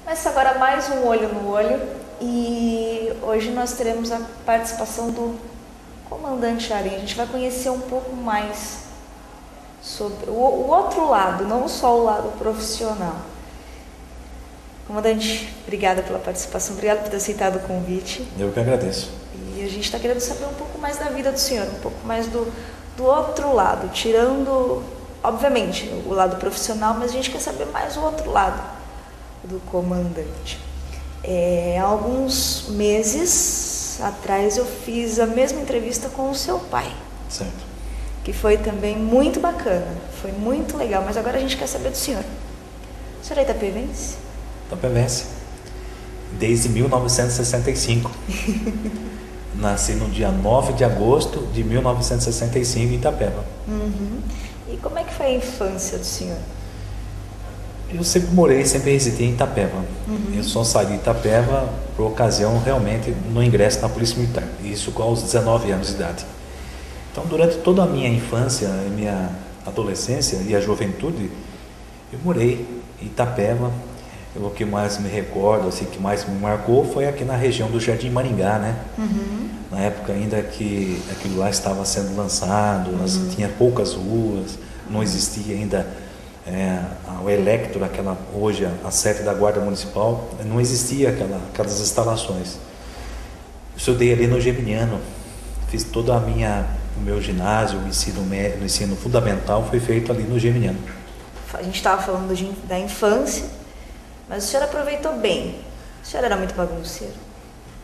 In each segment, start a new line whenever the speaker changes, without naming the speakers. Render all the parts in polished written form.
Mas agora mais um olho no olho e hoje nós teremos a participação do comandante Aranha. A gente vai conhecer um pouco mais sobre o outro lado, não só o lado profissional. Comandante, obrigada pela participação, obrigada por ter aceitado o convite.
Eu que agradeço.
E a gente está querendo saber um pouco mais da vida do senhor, um pouco mais do outro lado, tirando, obviamente, o lado profissional, mas a gente quer saber mais o outro lado do comandante. Há alguns meses atrás eu fiz a mesma entrevista com o seu pai.
Certo.
Que foi também muito bacana, foi muito legal, mas agora a gente quer saber do senhor. O senhor é itapevense?
Itapevense. Desde 1965. Nasci no dia 9 de agosto de 1965 em Itapeva.
Uhum. E como é que foi a infância do senhor?
Eu sempre residei em Itapeva.
Uhum.
Eu só saí de Itapeva por ocasião realmente no ingresso na Polícia Militar. Isso aos 19 anos de idade. Então, durante toda a minha infância, a minha adolescência e a juventude, eu morei em Itapeva. O que mais me recordo, assim, que mais me marcou foi aqui na região do Jardim Maringá, né?
Uhum.
Na época ainda que aquilo lá estava sendo lançado, tinha poucas ruas, não existia ainda o Electro, hoje a sede da Guarda Municipal, não existia aquelas instalações. Eu estudei ali no Geminiano, fiz todo o meu ginásio, o ensino fundamental foi feito ali no Geminiano.
A gente estava falando da infância, mas o senhor aproveitou bem. O senhor era muito bagunceiro?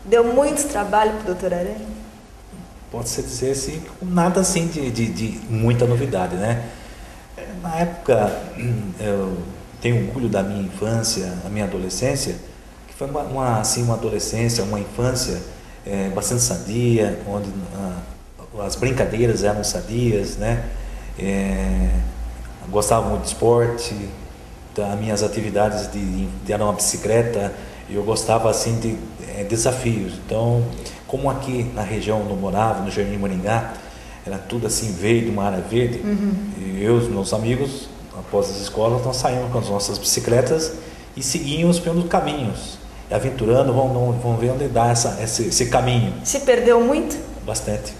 Deu muito trabalho para o doutor Aranha?
Pode-se dizer assim, nada assim de muita novidade, né? Na época, eu tenho orgulho da minha infância, da minha adolescência, que foi uma adolescência, uma infância bastante sadia, onde as brincadeiras eram sadias, né? Gostava muito de esporte, das minhas atividades de andar uma bicicleta, eu gostava assim de desafios. Então, como aqui na região onde eu morava, no Jardim Maringá, era tudo assim verde, uma área verde, e eu e os meus amigos, após as escolas, nós saímos com as nossas bicicletas e seguíamos pelos caminhos, aventurando, vamos ver onde dá esse caminho.
Se perdeu muito?
Bastante,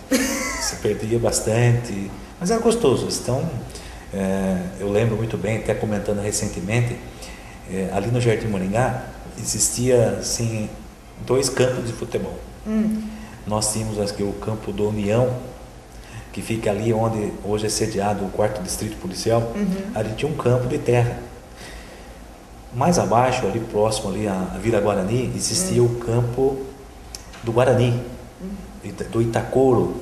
se perdia bastante, mas era gostoso. Então, eu lembro muito bem, até comentando recentemente, ali no Jardim Maringá existia assim 2 campos de futebol. Nós tínhamos aqui o campo do União, que fica ali onde hoje é sediado o 4º Distrito Policial. Ali tinha um campo de terra. Mais abaixo, ali próximo ali à Vila Guarani, existia o campo do Guarani, do Itacouro.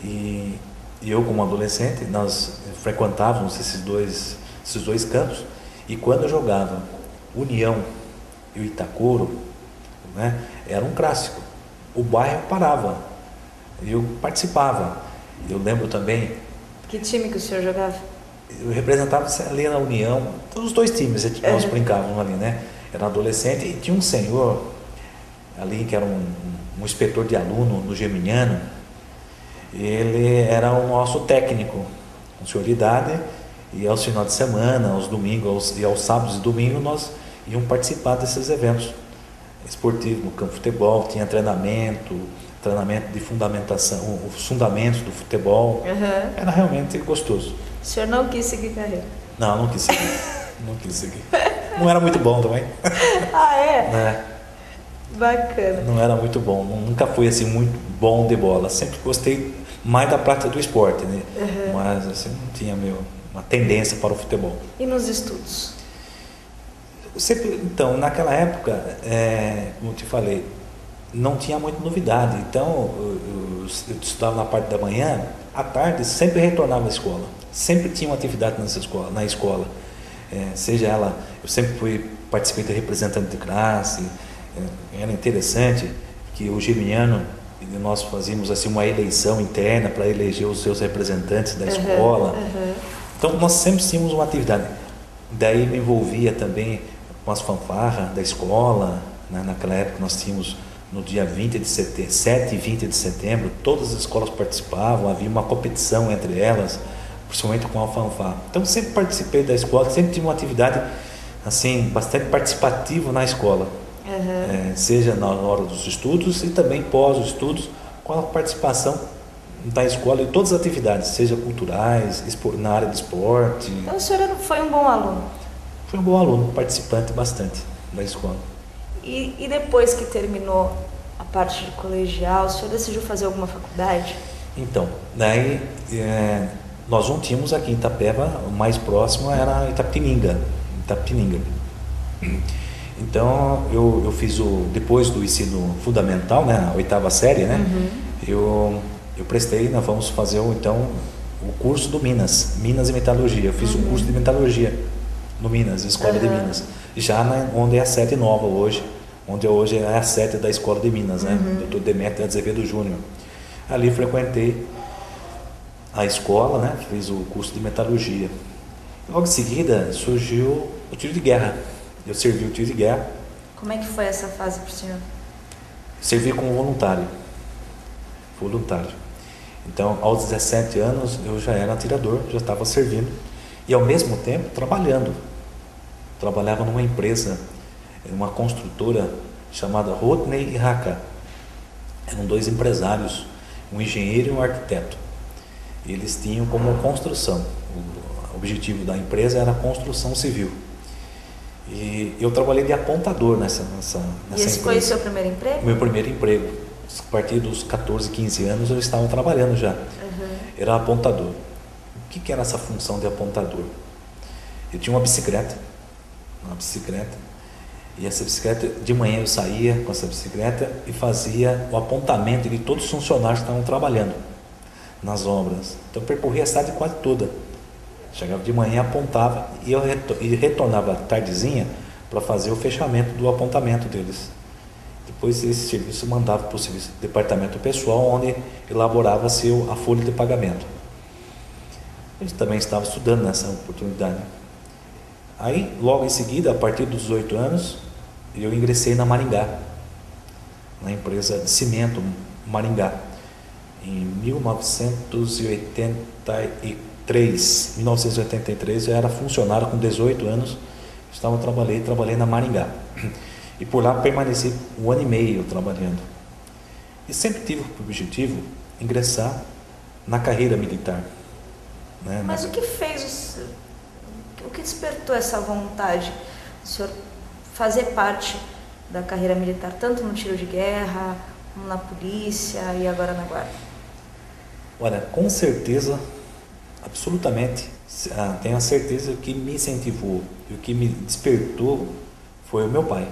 E eu, como adolescente, nós frequentávamos esses dois campos, e quando eu jogava União e o Itacouro, né, era um clássico. O bairro parava, eu participava. Eu lembro também...
Que time que o senhor jogava?
Eu representava ali na União, os 2 times, nós brincávamos ali, né? Era adolescente e tinha um senhor ali que era um inspetor de aluno no Geminiano. Ele era o nosso técnico, um senhor de idade, e aos finais de semana, aos domingos e aos sábados e domingos nós íamos participar desses eventos esportivos, no campo de futebol, tinha treinamento de fundamentação, os fundamentos do futebol. Era realmente gostoso.
O senhor não quis seguir carreira?
Não quis seguir. Não quis seguir. Não era muito bom também.
Ah, é? Bacana.
Não era muito bom, nunca fui assim muito bom de bola. Sempre gostei mais da prática do esporte, né? Mas assim, não tinha uma tendência para o futebol.
E nos estudos?
Então, naquela época, como eu te falei, não tinha muita novidade. Então, eu estudava na parte da manhã, à tarde sempre retornava à escola. Sempre tinha uma atividade na escola. Seja ela, eu sempre participei de representante de classe. Era interessante que o Geminiano, nós fazíamos assim uma eleição interna para eleger os seus representantes da escola. Então, nós sempre tínhamos uma atividade. Daí me envolvia também com as fanfarras da escola, né? Naquela época nós tínhamos no dia 7 e 20 de setembro, todas as escolas participavam, havia uma competição entre elas, principalmente com a fanfarra. Então sempre participei da escola, sempre tive uma atividade assim, bastante participativo na escola, seja na hora dos estudos e também pós os estudos, com a participação da escola em todas as atividades, seja culturais, na área de esporte.
Então o senhor foi um bom aluno?
Fui um bom aluno, participante bastante da escola.
E depois que terminou a parte de colegial, o senhor decidiu fazer alguma faculdade?
Então, daí nós não tínhamos aqui em Itapeva, o mais próximo era Itapetininga. Então eu fiz depois do ensino fundamental, né, a oitava série, né, eu prestei, nós vamos fazer então o curso do Minas e Metalurgia. Eu fiz um curso de Metalurgia no Minas, Escola de Minas, já onde é a sede nova hoje, onde hoje é a sede da Escola de Minas, né, Dr. Demetrio Azevedo Júnior. Ali frequentei a escola, né, fiz o curso de Metalurgia. Logo em seguida surgiu o tiro de guerra. Eu servi o tiro de guerra.
Como é que foi essa fase para o senhor?
Servi como voluntário. Então, aos 17 anos, eu já era atirador, já estava servindo. E, ao mesmo tempo, trabalhando. Trabalhava numa empresa, uma construtora chamada Rodney e Raka. Eram dois empresários, um engenheiro e um arquiteto. Eles tinham como construção. O objetivo da empresa era a construção civil. E eu trabalhei de apontador nessa empresa.
E esse foi o seu primeiro emprego?
Meu primeiro emprego. A partir dos 14, 15 anos eu estava trabalhando já. Era apontador. O que era essa função de apontador? Eu tinha uma bicicleta. E essa bicicleta, de manhã eu saía com essa bicicleta e fazia o apontamento de todos os funcionários que estavam trabalhando nas obras. Então eu percorria a cidade quase toda. Chegava de manhã, apontava e retornava à tardezinha para fazer o fechamento do apontamento deles. Depois esse serviço mandava para o serviço departamento pessoal, onde elaborava-se a folha de pagamento. Eu também estava estudando nessa oportunidade. Aí, logo em seguida, a partir dos 18 anos, eu ingressei na Maringá, na empresa de cimento Maringá, em 1983, eu era funcionário com 18 anos, trabalhei na Maringá. E por lá permaneci 1 ano e meio trabalhando. E sempre tive o objetivo de ingressar na carreira militar. Né?
Mas o que o que despertou essa vontade do senhor fazer parte da carreira militar, tanto no tiro de guerra, como na polícia e agora na guarda?
Olha, com certeza, absolutamente, tenho a certeza que me incentivou e o que me despertou foi o meu pai.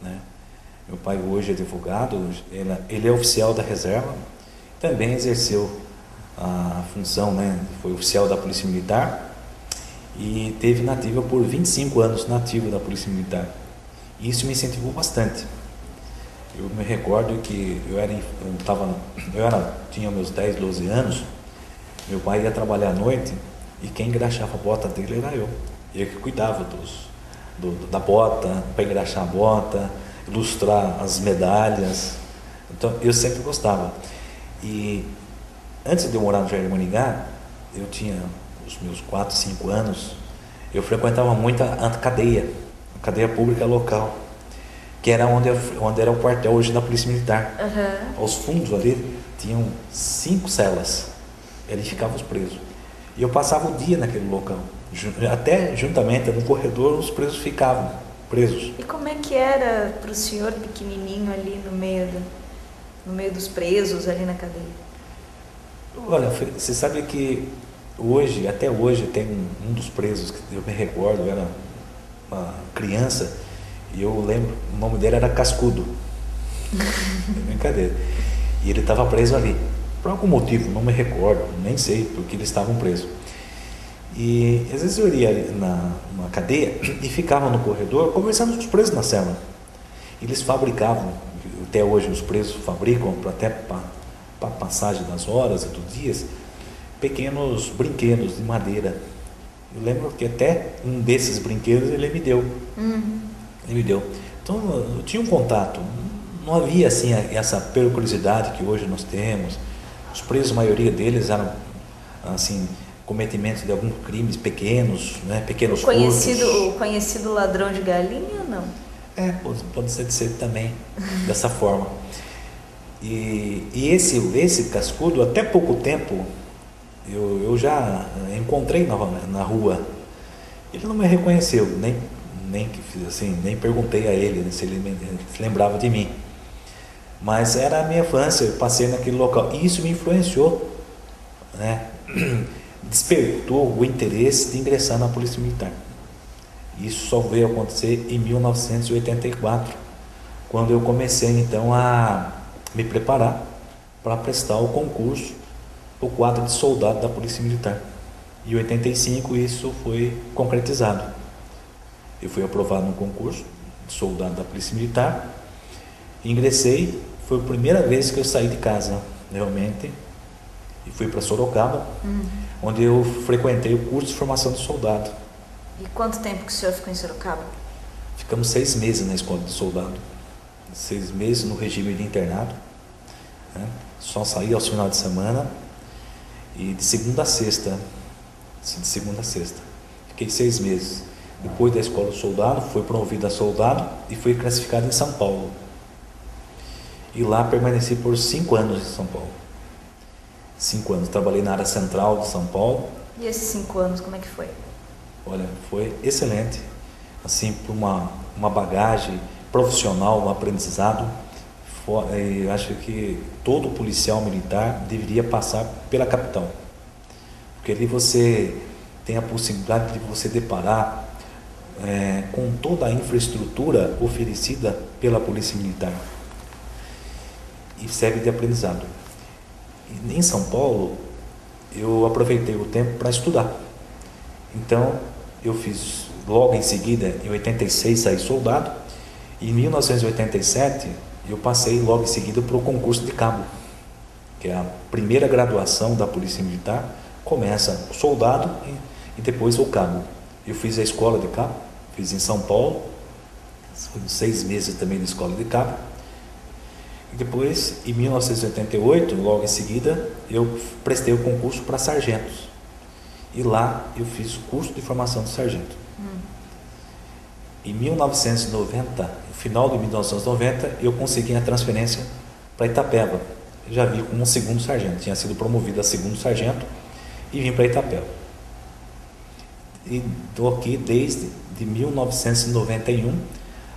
Né? Meu pai hoje é advogado, ele é oficial da reserva, também exerceu a função, né? Foi oficial da Polícia Militar e teve nativa por 25 anos nativo da Polícia Militar. E isso me incentivou bastante. Eu me recordo que tinha meus 10, 12 anos, meu pai ia trabalhar à noite e quem engraxava a bota dele era eu. Eu que cuidava da bota, para engraxar a bota, ilustrar as medalhas. Então eu sempre gostava. E antes de eu morar no Jardim Maringá, eu tinha os meus 4, 5 anos, eu frequentava muito a cadeia pública local, que era onde era o quartel hoje da Polícia Militar. Aos fundos ali tinham 5 celas, eles ficavam presos. E eu passava o dia naquele local, até juntamente no corredor os presos ficavam presos.
E como é que era para o senhor pequenininho ali no meio dos presos ali na cadeia?
Olha, você sabe que até hoje tem um dos presos que eu me recordo, era uma criança, e eu lembro, o nome dele era Cascudo. É brincadeira. E ele estava preso ali. Por algum motivo, não me recordo, nem sei porque eles estavam presos. E às vezes eu ia numa cadeia e ficava no corredor conversando com os presos na cela. Eles fabricavam, até hoje os presos fabricam, até para passagem das horas e dos dias, pequenos brinquedos de madeira. Eu lembro que até um desses brinquedos ele me deu. Ele me deu. Então eu tinha um contato. Não havia assim essa periculosidade que hoje nós temos. Os presos, a maioria deles eram assim cometimento de alguns crimes pequenos, né, pequenos
Conhecido,
furtos.
o conhecido ladrão de galinha ou não?
Pode ser também dessa forma. E esse cascudo, até pouco tempo, eu já encontrei na rua. Ele não me reconheceu, nem que fiz assim, nem perguntei a ele, né, se ele se lembrava de mim. Mas era a minha infância, eu passei naquele local. E isso me influenciou, né? Despertou o interesse de ingressar na Polícia Militar. Isso só veio acontecer em 1984, quando eu comecei então a me preparar para prestar o concurso, o quadro de soldado da Polícia Militar. Em 85 isso foi concretizado. Eu fui aprovado no concurso de soldado da Polícia Militar, ingressei, foi a primeira vez que eu saí de casa, realmente, e fui para Sorocaba, onde eu frequentei o curso de formação de soldado.
E quanto tempo que o senhor ficou em Sorocaba?
Ficamos 6 meses na escola de soldado, 6 meses no regime de internado, né? Só saía aos finais de semana e de segunda a sexta, fiquei 6 meses. Depois da escola de soldado, fui promovido a soldado e fui classificado em São Paulo. E lá permaneci por 5 anos em São Paulo. 5 anos, trabalhei na área central de São Paulo.
E esses 5 anos, como é que foi?
Olha, foi excelente, assim, por uma bagagem profissional, um aprendizado. Eu acho que todo policial militar deveria passar pela capital, porque ali você tem a possibilidade de você deparar com toda a infraestrutura oferecida pela Polícia Militar e serve de aprendizado. E em São Paulo eu aproveitei o tempo para estudar, então eu fiz logo em seguida, em 86 saí soldado, e em 1987 eu passei logo em seguida para o concurso de cabo, que é a primeira graduação da Polícia Militar. Começa o soldado e depois o cabo. Eu fiz a escola de cabo, fiz em São Paulo, foi 6 meses também de escola de cabo. E depois, em 1988, logo em seguida, eu prestei o concurso para sargentos. E lá eu fiz o curso de formação de sargento. Em 1990, no final de 1990, eu consegui a transferência para Itapeva. Eu já vim como um segundo sargento, tinha sido promovido a segundo sargento e vim para Itapeva. E estou aqui desde 1991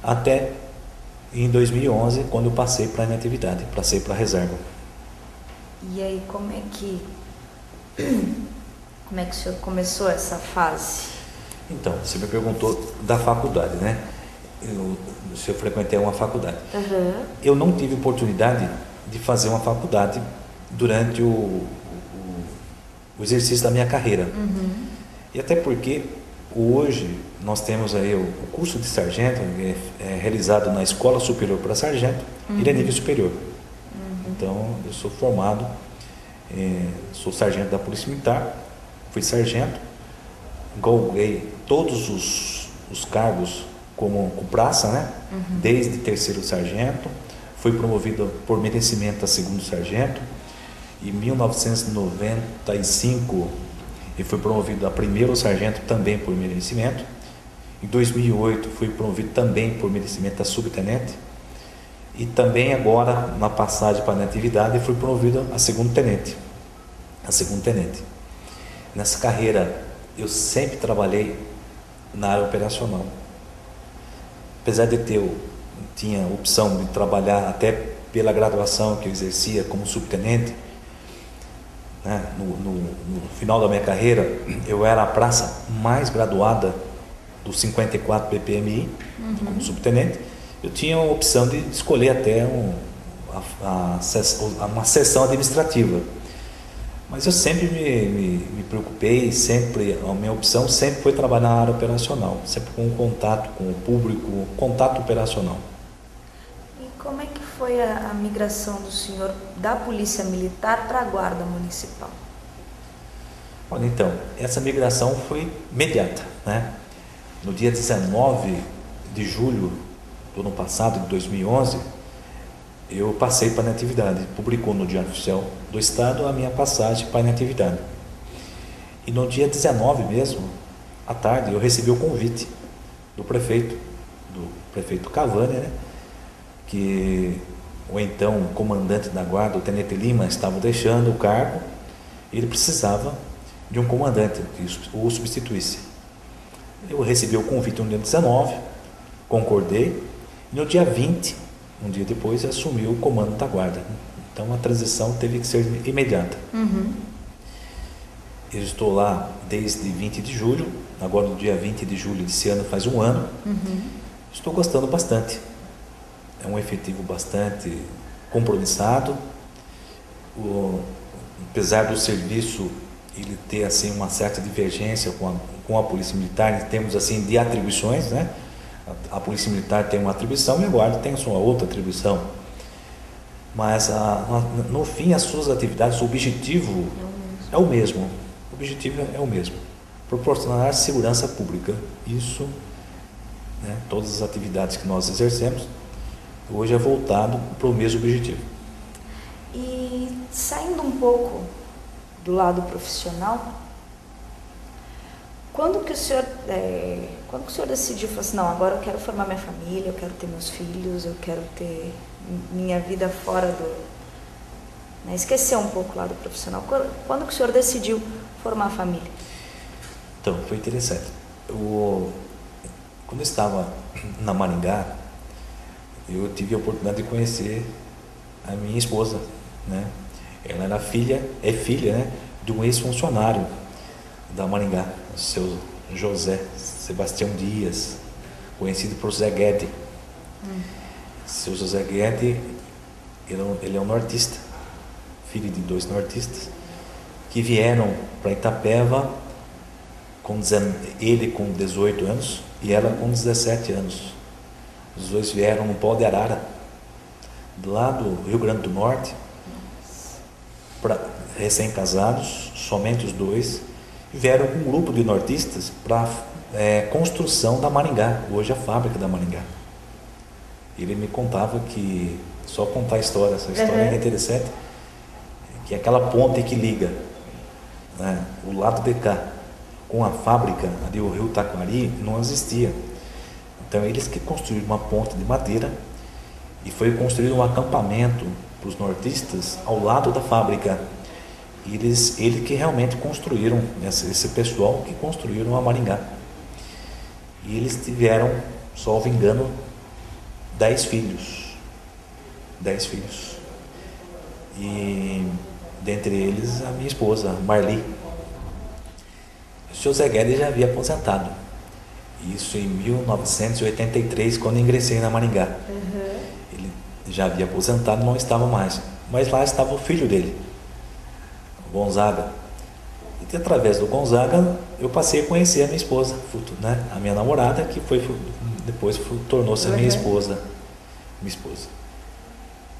até em 2011, quando eu passei para a inatividade, passei para a reserva.
E aí, como é que o senhor começou essa fase?
Então, você me perguntou da faculdade, né? Se eu frequentei uma faculdade. Eu não tive oportunidade de fazer uma faculdade durante o exercício da minha carreira. E até porque hoje nós temos aí o curso de sargento, é realizado na Escola Superior para Sargento, ele é nível superior. Então, eu sou formado, sou sargento da Polícia Militar, fui sargento, galguei todos os cargos com praça, né? Desde terceiro sargento, fui promovido por merecimento a segundo sargento. Em 1995 eu fui promovido a primeiro sargento também por merecimento. Em 2008 fui promovido também por merecimento a subtenente. E também agora, na passagem para a inatividade, fui promovido a segundo tenente. Nessa carreira eu sempre trabalhei na área operacional. Apesar de tinha a opção de trabalhar até pela graduação que eu exercia como subtenente, né? No final da minha carreira, eu era a praça mais graduada dos 54 PPMI, como subtenente. Eu tinha a opção de escolher até uma seção administrativa. Mas eu sempre me preocupei, a minha opção sempre foi trabalhar na área operacional, sempre com contato com o público, contato operacional.
E como é que foi a migração do senhor da Polícia Militar para a Guarda Municipal?
Olha, então, essa migração foi imediata, né? No dia 19 de julho do ano passado, de 2011, eu passei para a inatividade, publicou no Diário Oficial do Estado a minha passagem para a inatividade. E no dia 19 mesmo, à tarde, eu recebi o convite do prefeito Cavani, né? Que o então comandante da guarda, o Tenente Lima, estava deixando o cargo e ele precisava de um comandante que o substituísse. Eu recebi o convite no dia 19, concordei, e no dia 20, um dia depois, assumi o comando da guarda. Então a transição teve que ser imediata. Eu estou lá desde 20 de julho, agora no dia 20 de julho desse ano faz um ano. Estou gostando bastante. É um efetivo bastante compromissado. Apesar do serviço ele ter assim uma certa divergência com a Polícia Militar, em termos assim de atribuições, né? A Polícia Militar tem uma atribuição e a Guarda tem a sua outra atribuição. Mas no fim as suas atividades, o objetivo é o mesmo. O objetivo é o mesmo. Proporcionar segurança pública. Isso, né, todas as atividades que nós exercemos, hoje é voltado para o mesmo objetivo.
E saindo um pouco do lado profissional, quando que o senhor decidiu, falou assim, não, agora eu quero formar minha família, eu quero ter meus filhos, eu quero ter minha vida fora né, esquecer um pouco o lado profissional. Quando que o senhor decidiu formar a família?
Então, foi interessante. Quando eu estava na Maringá, eu tive a oportunidade de conhecer a minha esposa, né? Ela era filha, né, de um ex-funcionário da Maringá, o seu José Sebastião Dias, conhecido por Zé Guedes. Seu José Guedes, ele é um nortista, filho de 2 nortistas, que vieram para Itapeva, ele com 18 anos e ela com 17 anos. Os dois vieram no Pau de Arara, lá do Rio Grande do Norte, recém-casados, somente os dois, e vieram com um grupo de nortistas para construção da Maringá, hoje a fábrica da Maringá. Ele me contava que, só contar essa história é interessante, que aquela ponte que liga, né, o lado de cá com a fábrica ali, o rio Taquari, não existia. Então eles que construíram uma ponte de madeira e foi construído um acampamento para os nortistas ao lado da fábrica. Eles que realmente construíram, esse pessoal que construíram a Maringá. E eles tiveram, salvo engano, 10 filhos. 10 filhos. E dentre eles a minha esposa, Marli. O senhor Zé Guedes já havia aposentado. Isso em 1983, quando ingressei na Maringá. Ele já havia aposentado, não estava mais. Mas lá estava o filho dele, o Gonzaga. E através do Gonzaga, eu passei a conhecer a minha esposa, né? A minha namorada, que depois tornou-se a minha esposa.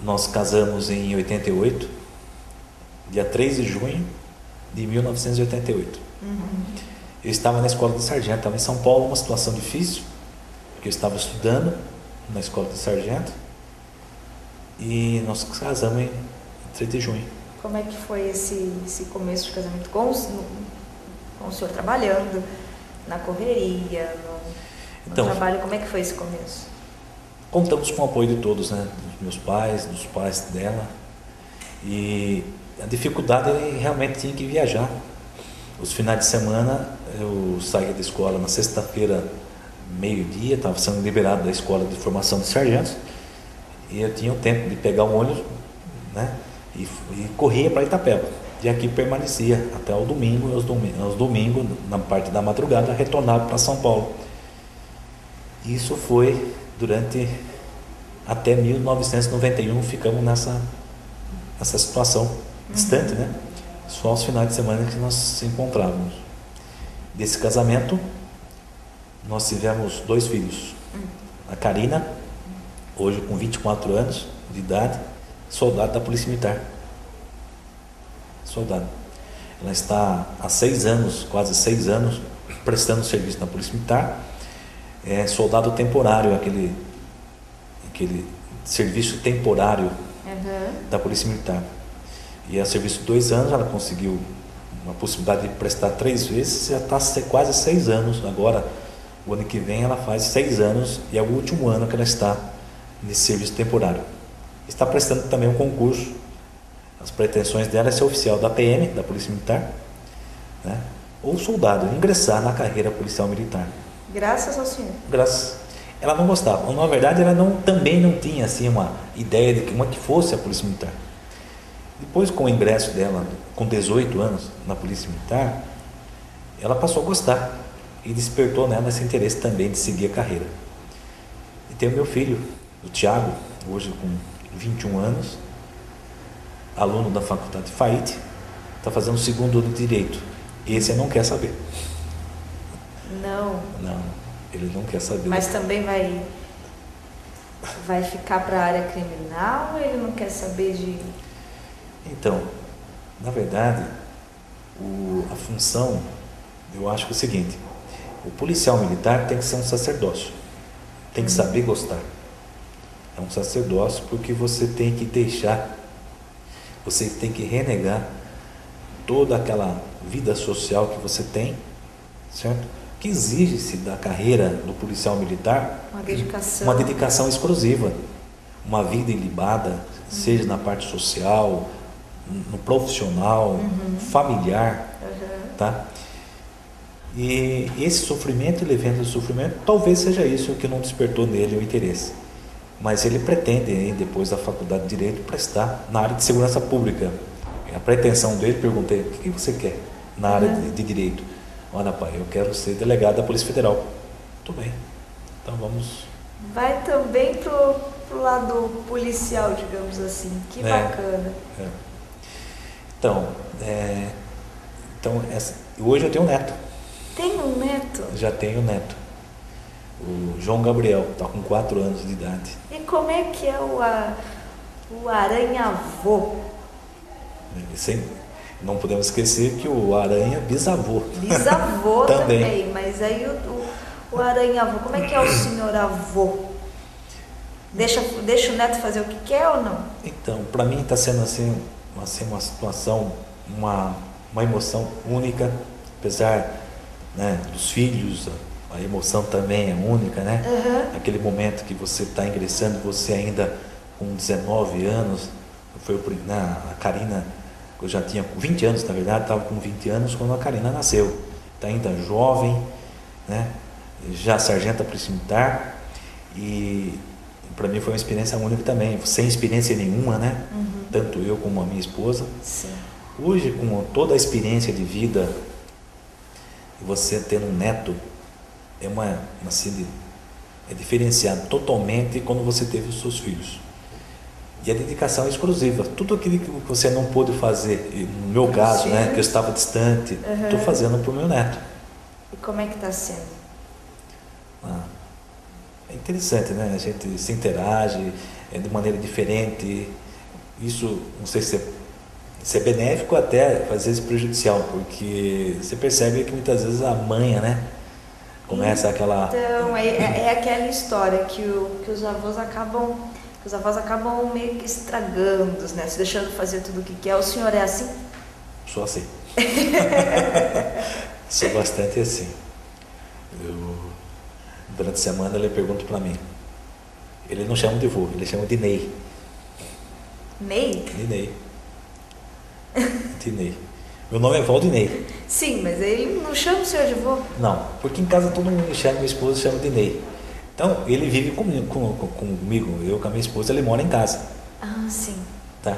Nós casamos em 88, dia 3 de junho de 1988. Eu estava na escola de sargento, estava em São Paulo, uma situação difícil, porque eu estava estudando na escola de sargento, e nós casamos em 3 de junho.
Como é que foi esse começo de casamento com o senhor trabalhando, na correria, no trabalho? Como é que foi esse começo?
Contamos com o apoio de todos, né? Dos meus pais, dos pais dela, e a dificuldade realmente tinha que viajar. Os finais de semana eu saía da escola na sexta-feira, meio-dia, estava sendo liberado da escola de formação de sargentos, e eu tinha o tempo de pegar um ônibus, né, e corria para Itapeva. E aqui permanecia até o domingo, e aos domingos, na parte da madrugada, retornava para São Paulo. Isso foi até 1991, ficamos nessa situação distante, né? Só aos finais de semana que nós nos encontrávamos. Desse casamento, nós tivemos 2 filhos. A Karina, hoje com 24 anos de idade, soldado da Polícia Militar. Soldado. Ela está há 6 anos, quase 6 anos, prestando serviço na Polícia Militar. É soldado temporário, aquele serviço temporário da Polícia Militar. E a serviço de 2 anos ela conseguiu uma possibilidade de prestar 3 vezes, já está quase 6 anos. Agora, o ano que vem, ela faz 6 anos e é o último ano que ela está nesse serviço temporário. Está prestando também um concurso. As pretensões dela é ser oficial da PM, da Polícia Militar, né? Ou soldado, ingressar na carreira policial militar.
Graças ao senhor.
Graças. Ela não gostava. Na verdade, ela também não tinha assim, uma ideia de como é que fosse a Polícia Militar. Depois, com o ingresso dela, com 18 anos na Polícia Militar, ela passou a gostar e despertou nela esse interesse também de seguir a carreira. E tem o meu filho, o Thiago, hoje com 21 anos, aluno da faculdade de FAIT, está fazendo o 2º ano de Direito. Esse não quer saber.
Não.
Não, ele não quer saber.
Mas também vai ficar para a área criminal ou ele não quer saber de...
Então, na verdade, a função, eu acho que é o seguinte: o policial militar tem que ser um sacerdócio, tem que saber gostar. É um sacerdócio porque você tem que deixar, você tem que renegar toda aquela vida social que você tem, certo? Que exige-se da carreira do policial militar uma dedicação exclusiva, uma vida ilibada, seja na parte social, no profissional, familiar, tá? E esse sofrimento, ele vendo o sofrimento, talvez seja isso que não despertou nele o interesse. Mas ele pretende, depois da faculdade de Direito, prestar na área de segurança pública. A pretensão dele, perguntei: o que você quer na área de Direito? Olha, pai, eu quero ser delegado da Polícia Federal. Tudo bem, então vamos...
Vai também pro lado policial, digamos assim. Que bacana.
Então, hoje eu tenho um neto.
Tem um neto?
Já tenho um neto. O João Gabriel, está com 4 anos de idade.
E como é que é o aranha-avô?
Não podemos esquecer que o aranha bisavô.
Bisavô também, mas aí o aranha-avô, como é que é o senhor avô? Deixa o neto fazer o que quer ou não?
Então, para mim está sendo assim uma situação, uma emoção única, apesar, né, dos filhos, a emoção também é única, né? Aquele momento que você está ingressando, você ainda com 19 anos, a Karina, eu já tinha 20 anos, na verdade, estava com 20 anos quando a Karina nasceu. Está ainda jovem, né? Já sargenta polícia militar, e para mim foi uma experiência única também, sem experiência nenhuma, né? Tanto eu como a minha esposa.
Sim.
Hoje, com toda a experiência de vida, você tendo um neto, é diferenciado totalmente quando você teve os seus filhos. E a dedicação é exclusiva. Tudo aquilo que você não pôde fazer, no meu caso, né, que eu estava distante, estou fazendo para o meu neto.
E como é que está sendo?
É interessante, né? A gente se interage de maneira diferente. Isso, não sei se é benéfico, até às vezes prejudicial, porque você percebe que muitas vezes a manha, né, começa aquela...
Então, é aquela história que os avós acabam meio que estragando, né? Se deixando fazer tudo o que quer. O senhor é assim?
Sou assim. Sou bastante assim. Durante a semana ele pergunta para mim. Ele não chama de vô, ele chama de Ney.
Ney?
De Ney. De Ney. Meu nome é Valdinei.
Sim, mas ele não chama o senhor de vô?
Não, porque em casa todo mundo me chama, minha esposa chama de Ney. Então, ele vive comigo, eu com a minha esposa, ele mora em casa.
Ah, sim.
Tá?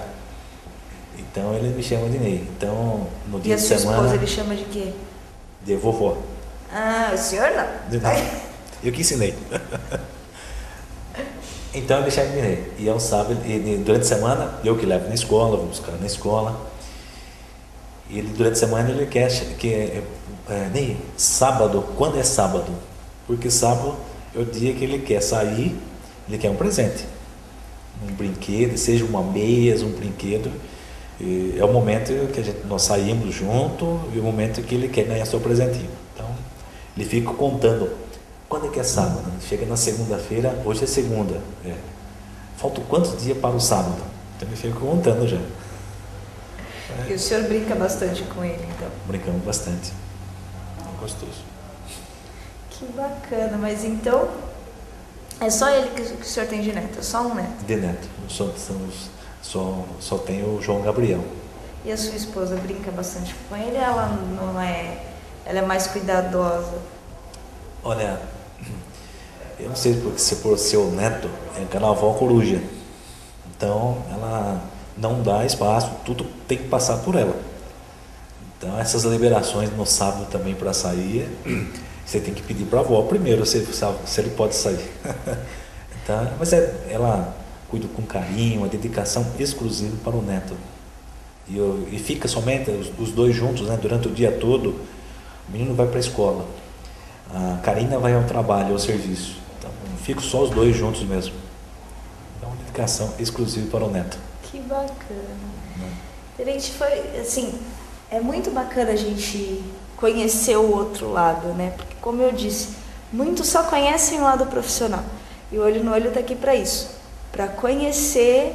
Então, ele me chama de Ney. Então, no dia de semana...
E a sua esposa ele chama de quê?
De vovó.
Ah, o senhor não?
Eu que ensinei. Então, ele chama de Ney. E ao sábado, durante a semana, eu que levo na escola, vou buscar na escola. E ele, durante a semana, ele quer que Ney, sábado, quando é sábado? Porque sábado é o dia que ele quer sair, ele quer um presente, um brinquedo, seja uma meias, um brinquedo. E é o momento que nós saímos junto e o momento que ele quer ganhar seu presentinho. Então, ele fica contando, quando é que é sábado? Chega na segunda-feira, hoje é segunda. Faltam quantos dias para o sábado? Então, ele fica contando já.
E o senhor brinca bastante com ele, então?
Brincamos bastante. É gostoso.
Que bacana, mas então é só ele que o senhor tem de neto, é só um neto?
De neto. Só tem o João Gabriel.
E a sua esposa brinca bastante com ele? Ela não é... Ela é mais cuidadosa?
Olha, eu não sei porque se for seu neto, é carnaval coruja. Então, ela não dá espaço, tudo tem que passar por ela. Então, essas liberações no sábado também para sair, você tem que pedir para a avó primeiro se ele pode sair. Então, mas ela cuida com carinho, uma dedicação exclusiva para o neto. E fica somente os dois juntos, né, durante o dia todo. O menino vai para a escola, a Karina vai ao trabalho, ao serviço. Então, fico só os dois juntos mesmo. É uma dedicação exclusiva para o neto.
Que bacana. Tenente, foi assim, é muito bacana a gente conhecer o outro lado, né? Porque, como eu disse, muitos só conhecem o lado profissional. E o Olho no Olho está aqui para isso, para conhecer,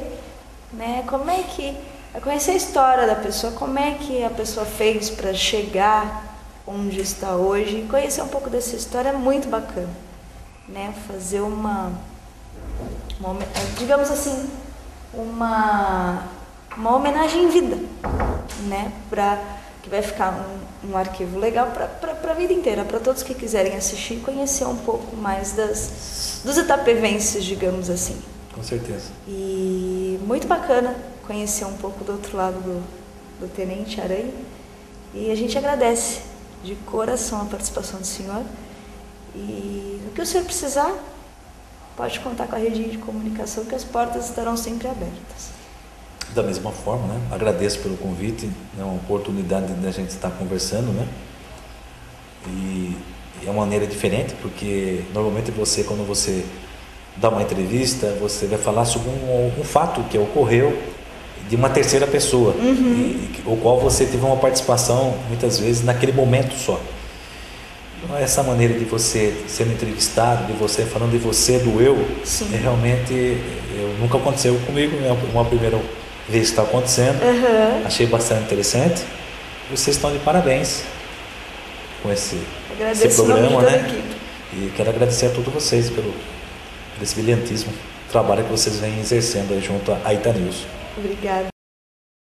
né? Conhecer a história da pessoa, como é que a pessoa fez para chegar onde está hoje. E conhecer um pouco dessa história é muito bacana, né? Fazer digamos assim, uma homenagem em vida, né? Que vai ficar um arquivo legal para a vida inteira, para todos que quiserem assistir e conhecer um pouco mais dos itapevenses, digamos assim.
Com certeza.
E muito bacana conhecer um pouco do outro lado do Tenente Aranha. E a gente agradece de coração a participação do senhor. E o que o senhor precisar, pode contar com a rede de comunicação, que as portas estarão sempre abertas.
Da mesma forma, né? Agradeço pelo convite, é uma oportunidade da gente estar conversando, né? E é uma maneira diferente, porque normalmente quando você dá uma entrevista, você vai falar sobre um fato que ocorreu de uma terceira pessoa, o qual você teve uma participação muitas vezes naquele momento só. Então, essa maneira de você sendo entrevistado, de você falando de você, do eu, realmente nunca aconteceu comigo, é uma primeira vez que está acontecendo. Achei bastante interessante. Vocês estão de parabéns com esse programa, né? E quero agradecer a todos vocês pelo esse brilhantíssimo trabalho que vocês vêm exercendo aí junto à Itanews.
Obrigada.